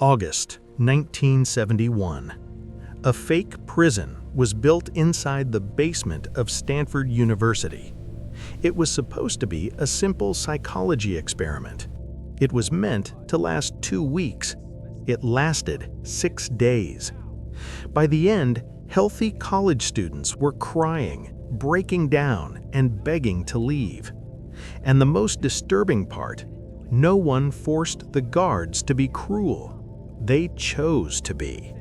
August 1971. A fake prison was built inside the basement of Stanford University. It was supposed to be a simple psychology experiment. It was meant to last 2 weeks. It lasted 6 days. By the end, healthy college students were crying, breaking down, and begging to leave. And the most disturbing part, no one forced the guards to be cruel. They chose to be.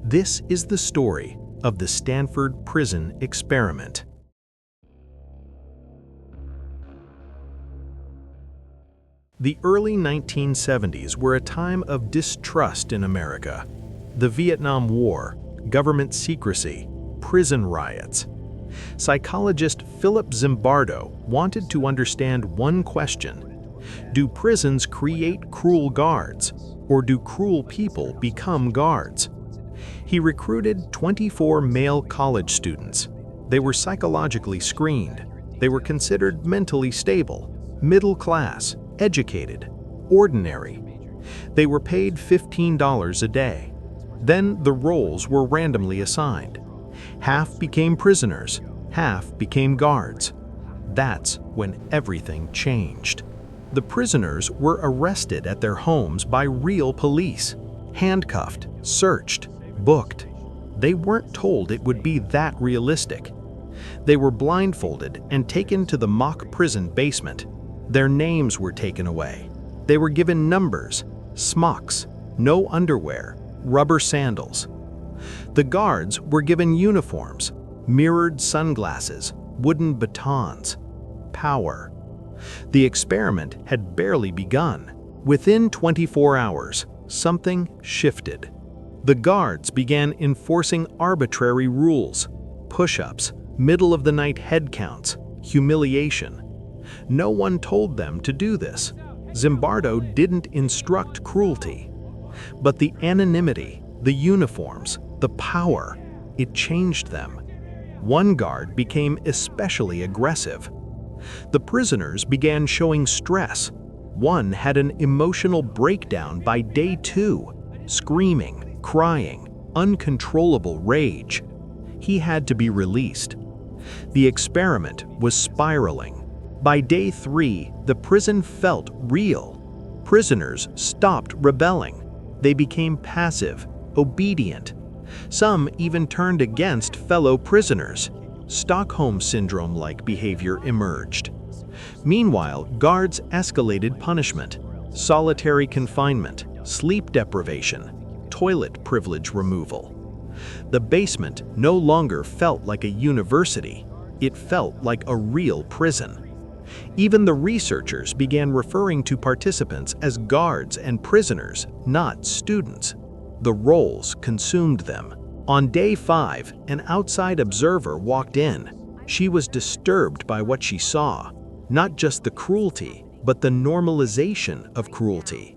This is the story of the Stanford Prison Experiment. The early 1970s were a time of distrust in America. The Vietnam War, government secrecy, prison riots. Psychologist Philip Zimbardo wanted to understand one question: do prisons create cruel guards, or do cruel people become guards? He recruited 24 male college students. They were psychologically screened. They were considered mentally stable, middle class, educated, ordinary. They were paid $15 a day. Then the roles were randomly assigned. Half became prisoners, half became guards. That's when everything changed. The prisoners were arrested at their homes by real police, handcuffed, searched, booked. They weren't told it would be that realistic. They were blindfolded and taken to the mock prison basement. Their names were taken away. They were given numbers, smocks, no underwear, rubber sandals. The guards were given uniforms, mirrored sunglasses, wooden batons. Power. The experiment had barely begun. Within 24 hours, something shifted. The guards began enforcing arbitrary rules: push-ups, middle-of-the-night head counts, humiliation. No one told them to do this. Zimbardo didn't instruct cruelty. But the anonymity, the uniforms, the power, it changed them. One guard became especially aggressive. The prisoners began showing stress. One had an emotional breakdown by day 2, screaming, crying, uncontrollable rage. He had to be released. The experiment was spiraling. By day 3, the prison felt real. Prisoners stopped rebelling. They became passive, obedient. Some even turned against fellow prisoners. Stockholm Syndrome-like behavior emerged. Meanwhile, guards escalated punishment: solitary confinement, sleep deprivation, toilet privilege removal. The basement no longer felt like a university. It felt like a real prison. Even the researchers began referring to participants as guards and prisoners, not students. The roles consumed them. On day 5, an outside observer walked in. She was disturbed by what she saw, not just the cruelty, but the normalization of cruelty.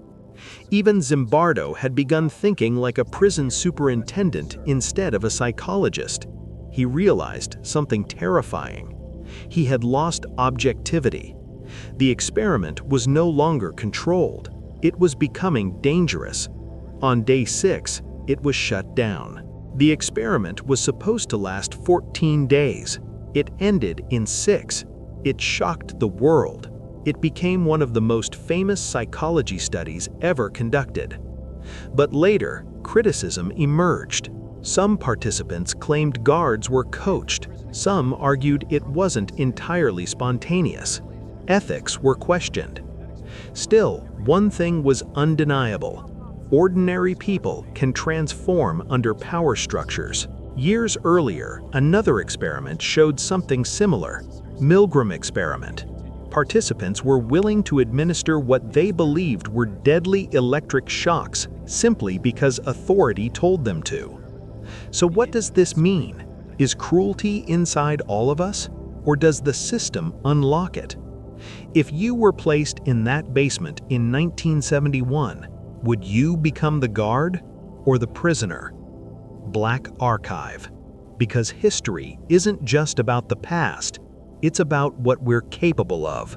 Even Zimbardo had begun thinking like a prison superintendent instead of a psychologist. He realized something terrifying. He had lost objectivity. The experiment was no longer controlled. It was becoming dangerous. On day 6, it was shut down. The experiment was supposed to last 14 days. It ended in 6. It shocked the world. It became one of the most famous psychology studies ever conducted. But later, criticism emerged. Some participants claimed guards were coached. Some argued it wasn't entirely spontaneous. Ethics were questioned. Still, one thing was undeniable: ordinary people can transform under power structures. Years earlier, another experiment showed something similar: Milgram experiment. Participants were willing to administer what they believed were deadly electric shocks simply because authority told them to. So what does this mean? Is cruelty inside all of us, or does the system unlock it? If you were placed in that basement in 1971, would you become the guard or the prisoner? Black Archive. Because history isn't just about the past, it's about what we're capable of.